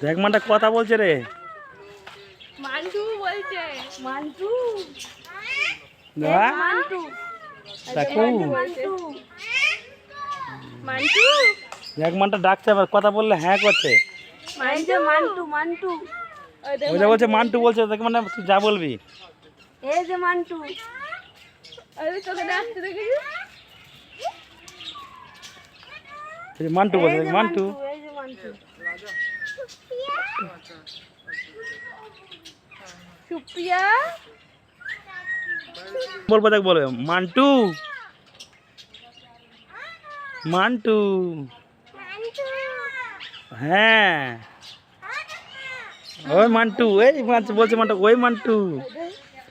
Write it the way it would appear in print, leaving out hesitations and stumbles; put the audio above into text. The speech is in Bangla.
দেখ মানটা কথা বলছে রে। মান্টু বলছে। মান্টু দেখ মান্টু দেখো মান্টু মান্টু দেখ মানটা ডাকছে, আবার কথা বললে হ্যাঁ করছে। মান্টু মান্টু মান্টু ওই যে বলছে মান্টু বলছে, দেখ মানে তুই যা বলবি। এই যে মান্টু, আরে তোকে ডাকতে দেখেছিস? এই যে মান্টু বলছে, এই দেখ যে মান্টু। এই যে মান্টু সুপ্রিয়া বলবো দেখ, বলবে মান্টু মান্টু। হ্যাঁ ওই মান্টু, এই বলছে মান্টু, ওই মান্টু।